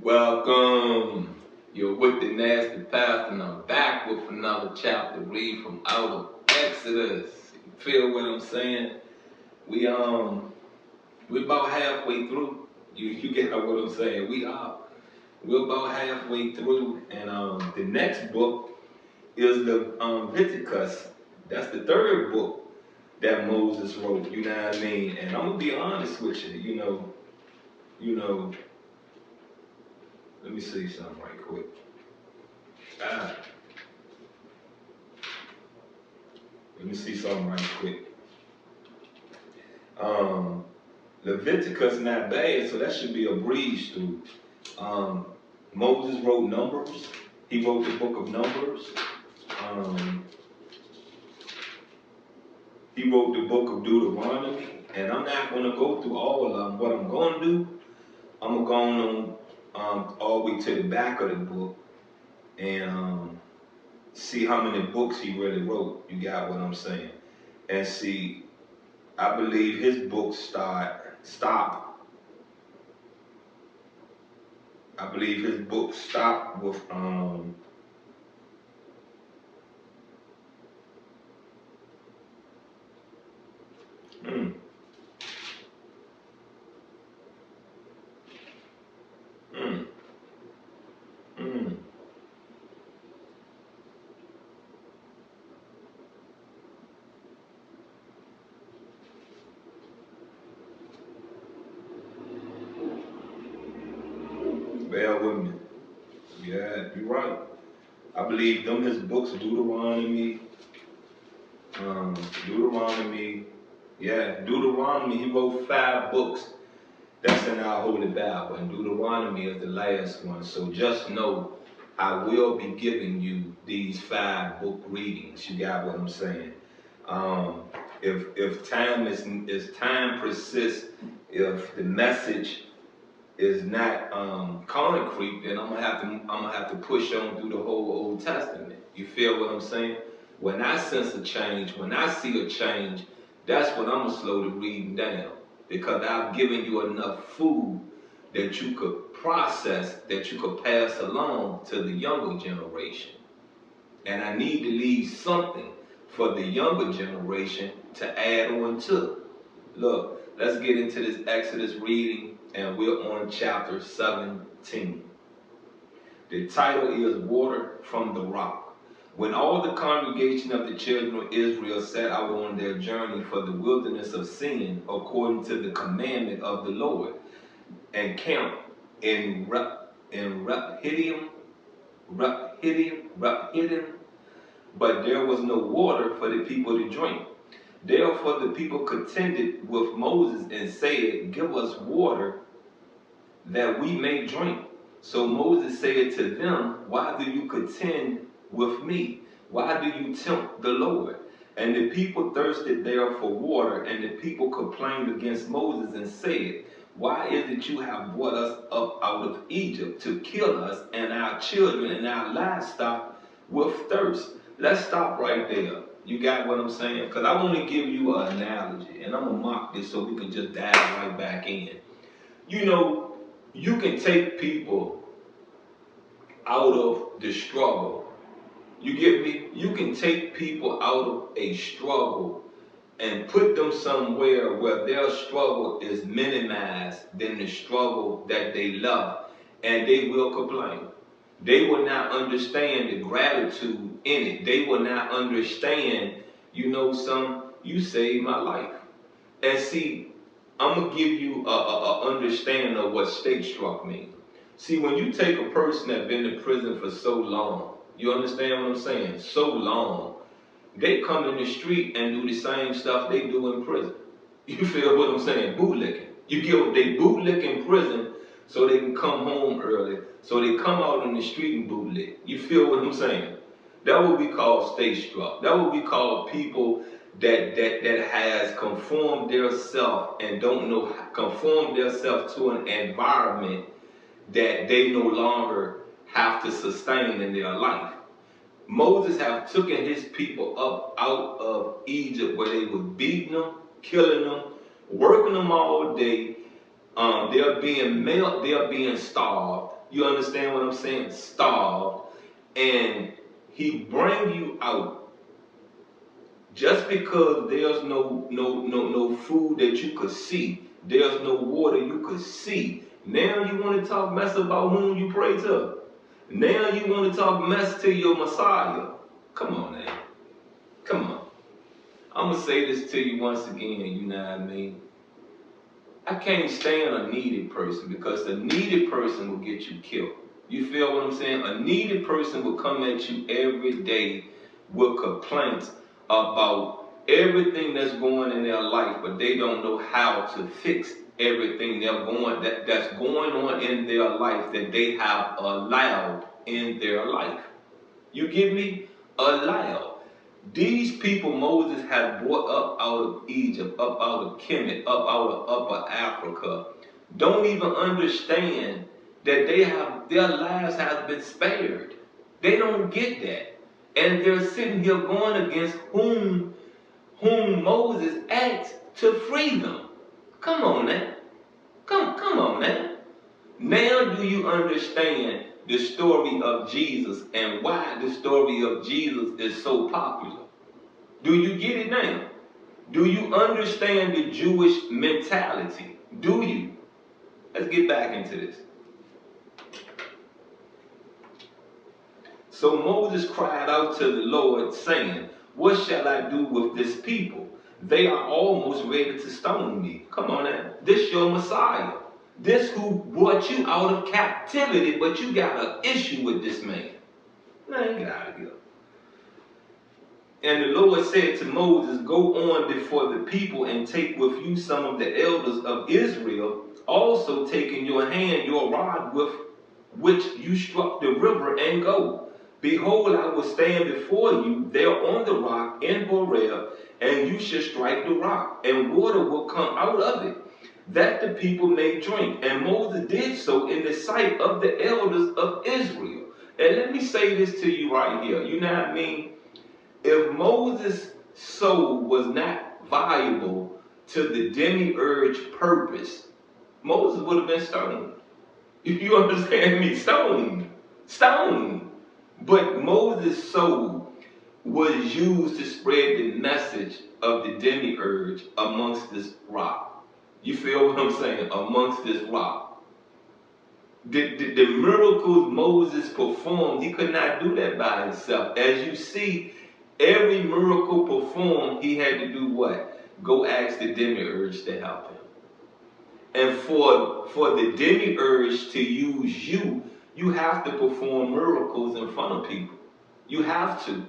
Welcome. You're with the Nasty Pastor, and I'm back with another chapter. Read from out of Exodus. You feel what I'm saying? We we're about halfway through. You get what I'm saying? We're about halfway through, and the next book is the Leviticus. That's the third book that Moses wrote. You know what I mean? And I'm gonna be honest with you. You know. Let me see something right quick. Let me see something right quick. Leviticus not bad, so that should be a breeze through. Moses wrote Numbers. He wrote the book of Numbers. He wrote the book of Deuteronomy. And I'm not going to go through all of them. What I'm going to do, I'm going to go all the way to the back of the book and see how many books he really wrote. You got what I'm saying? And see, I believe his books stop. I believe his books stop with mm, mm, mm. Bear with me. Yeah, you're right. I believe them his books, Deuteronomy, Deuteronomy, Deuteronomy, he wrote 5 books that's in our Holy Bible, and Deuteronomy is the last one. So just know I will be giving you these 5 book readings. You got what I'm saying? If time persists, if the message is not concrete, then I'm gonna have to push on through the whole Old Testament. You feel what I'm saying? When I sense a change, when I see a change, that's when I'm gonna slow the reading down, because I've given you enough food that you could process, that you could pass along to the younger generation. And I need to leave something for the younger generation to add on to. Look, let's get into this Exodus reading, and we're on chapter 17. The title is Water from the Rock. When all the congregation of the children of Israel set out on their journey for the wilderness of Sin, according to the commandment of the Lord, and camped in Rephidim, but there was no water for the people to drink. Therefore the people contended with Moses and said, Give us water that we may drink. So Moses said to them, Why do you contend with me? Why do you tempt the Lord? And the people thirsted there for water, and the people complained against Moses and said, Why is it you have brought us up out of Egypt to kill us and our children and our livestock with thirst? Let's stop right there. You got what I'm saying? Because I want to give you an analogy, and I'm going to mock this so we can just dive right back in. You know, you can take people out of the struggle. You get me? You can take people out of a struggle and put them somewhere where their struggle is minimized than the struggle that they love, and they will complain. They will not understand the gratitude in it. They will not understand, you saved my life. And see, I'm going to give you a understanding of what state struck means. See, when you take a person that's been in prison for so long, you understand what I'm saying? So long, they come in the street and do the same stuff they do in prison. You feel what I'm saying? Bootlicking. They bootlick in prison so they can come home early. So they come out in the street and bootlick. You feel what I'm saying? That would be called state struck. That would be called people that has conformed their self and don't know conform their self to an environment that they no longer have to sustain in their life. Moses have taken his people up out of Egypt, where they were beating them, killing them, working them all day. They're being starved. You understand what I'm saying? Starved. And he bring you out just because there's no food that you could see. There's no water you could see. Now you want to talk mess about whom you pray to. Now you want to talk mess to your Messiah. Come on now. Come on. I'm going to say this to you once again, you know what I mean? I can't stand a needed person, because a needed person will get you killed. You feel what I'm saying? A needed person will come at you every day with complaints about everything that's going in their life, but they don't know how to fix everything that's going on in their life that they have allowed in their life. You get me? Allowed. These people Moses had brought up out of Egypt, up out of Kemet, up out of Upper Africa, don't even understand that their lives have been spared. They don't get that. And they're sitting here going against whom Moses asked to free them. Come on now. Come on now. Now do you understand the story of Jesus and why the story of Jesus is so popular? Do you get it now? Do you understand the Jewish mentality? Do you? Let's get back into this. So Moses cried out to the Lord, saying, what shall I do with this people? They are almost ready to stone me. Come on now. This your Messiah. This who brought you out of captivity, but you got an issue with this man. Man, get out of here. And the Lord said to Moses, go on before the people and take with you some of the elders of Israel, also take in your hand your rod with which you struck the river, and go. Behold, I will stand before you there on the rock in Horeb, and you shall strike the rock, and water will come out of it, that the people may drink. And Moses did so in the sight of the elders of Israel. And let me say this to you right here. You know what I mean? If Moses' soul was not viable to the demiurge purpose, Moses would have been stoned. You understand me? Stoned. But Moses' soul was used to spread the message of the demiurge amongst this rock. You feel what I'm saying? Amongst this rock. The miracles Moses performed, he could not do that by himself. As you see, every miracle performed, he had to do what? Go ask the demiurge to help him. And for the demiurge to use you, you have to perform miracles in front of people. You have to.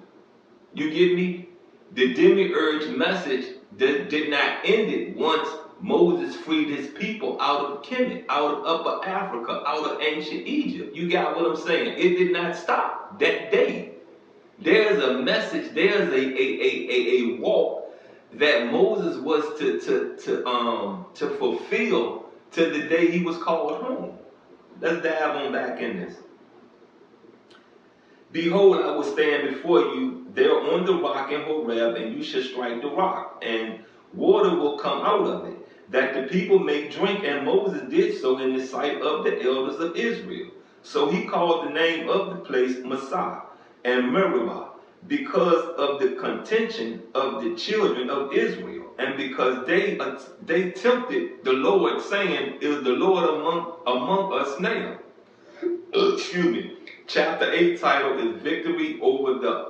You get me? The demiurge message did not end it once Moses freed his people out of Kemet, out of Upper Africa, out of ancient Egypt. You got what I'm saying? It did not stop that day. There's a message, there's a walk that Moses was to fulfill to the day he was called home. Let's dive on back in this. Behold, I will stand before you there on the rock in Horeb, and you shall strike the rock, and water will come out of it, that the people may drink. And Moses did so in the sight of the elders of Israel. So he called the name of the place Massah and Meribah, because of the contention of the children of Israel, and because they tempted the Lord, saying, is the Lord among us now? Excuse me. Chapter 8 title is Victory Over the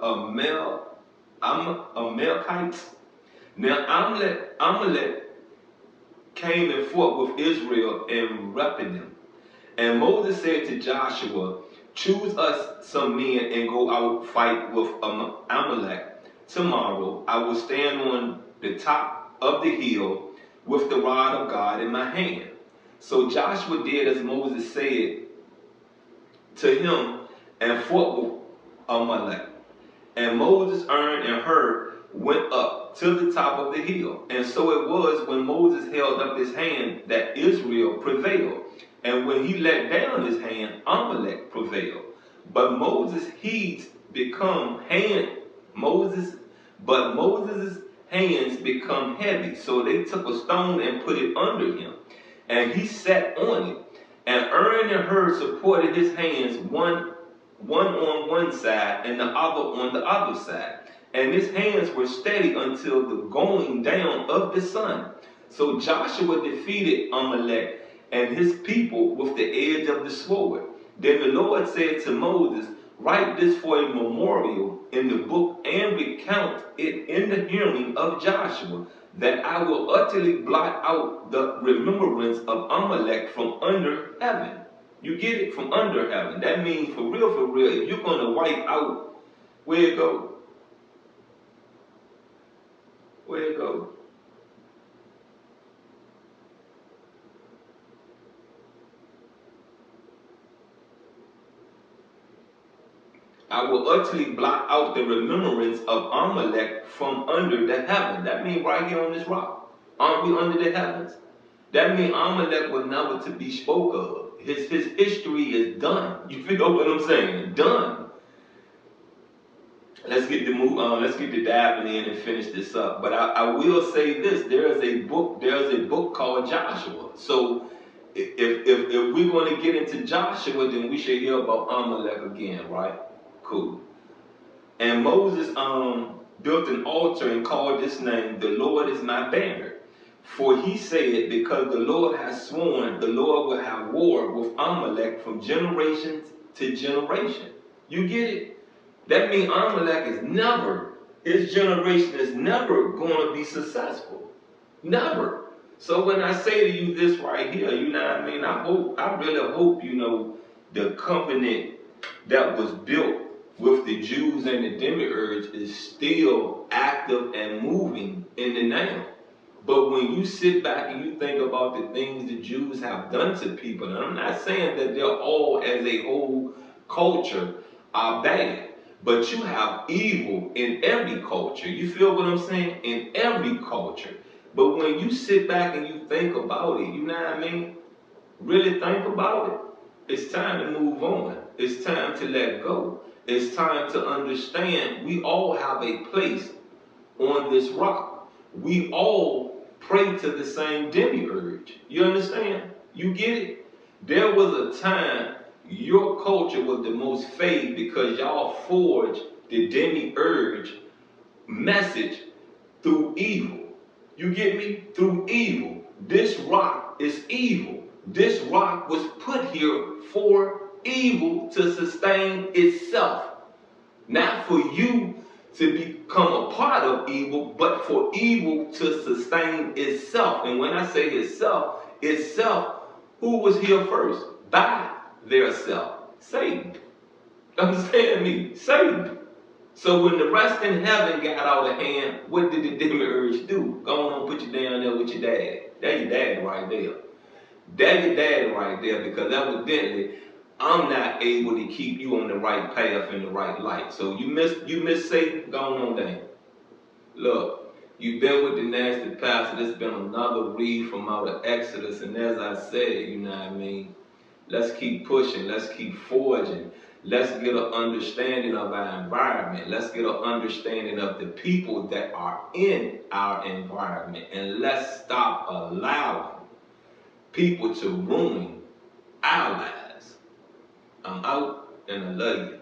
Amalekites. Now Amalek came and fought with Israel in Rephidim. And Moses said to Joshua, choose us some men and go out fight with Amalek. Tomorrow I will stand on the top of the hill with the rod of God in my hand. So Joshua did as Moses said to him and fought with Amalek. And Moses, Aaron, and Hur went up to the top of the hill. And so it was when Moses held up his hand that Israel prevailed. And when he let down his hand, Amalek prevailed. But Moses' hands become heavy. So they took a stone and put it under him. And he sat on it. And Aaron and Hur supported his hands, one on one side and the other on the other side. And his hands were steady until the going down of the sun. So Joshua defeated Amalek and his people with the edge of the sword. Then the Lord said to Moses, write this for a memorial in the book and recount it in the hearing of Joshua, that I will utterly blot out the remembrance of Amalek from under heaven. You get it? From under heaven. That means for real, if you're going to wipe out, where it go? Where it go? I will utterly blot out the remembrance of Amalek from under the heaven. That means right here on this rock. Aren't we under the heavens? That means Amalek was never to be spoke of. His history is done. You feel what I'm saying? Done. Let's get to diving in and finish this up. But I will say this: there's a book called Joshua. So if we're going to get into Joshua, then we should hear about Amalek again, right? Cool. And Moses built an altar and called this name, the Lord is my banner. For he said, because the Lord has sworn, the Lord will have war with Amalek from generation to generation. You get it? That means Amalek his generation is never going to be successful. Never. So when I say to you this right here, you know what I mean? I really hope you know the covenant that was built with the Jews and the demiurge is still active and moving in the now. But when you sit back and you think about the things the Jews have done to people, and I'm not saying that they're all as a whole culture are bad, but you have evil in every culture. You feel what I'm saying? In every culture. But when you sit back and you think about it, you know what I mean? Really think about it. It's time to move on. It's time to let go. It's time to understand we all have a place on this rock. We all pray to the same demiurge. You understand? You get it? There was a time your culture was the most favored because y'all forged the demiurge message through evil. You get me? Through evil. This rock is evil. This rock was put here for evil to sustain itself. Not for you to become a part of evil, but for evil to sustain itself. And when I say itself, who was here first? By their self. Satan. Understand me? Satan. So when the rest in heaven got out of hand, what did the demiurge do? Go on, put you down there with your dad. That's your dad right there. That's your dad right there, because evidently I'm not able to keep you on the right path and the right light. So you miss Satan, go on down. Look, you've been with the nasty pastor. This has been another read from out of Exodus. And as I said, you know what I mean, let's keep pushing. Let's keep forging. Let's get an understanding of our environment. Let's get an understanding of the people that are in our environment. And let's stop allowing people to ruin our lives. I'm out, and I love you.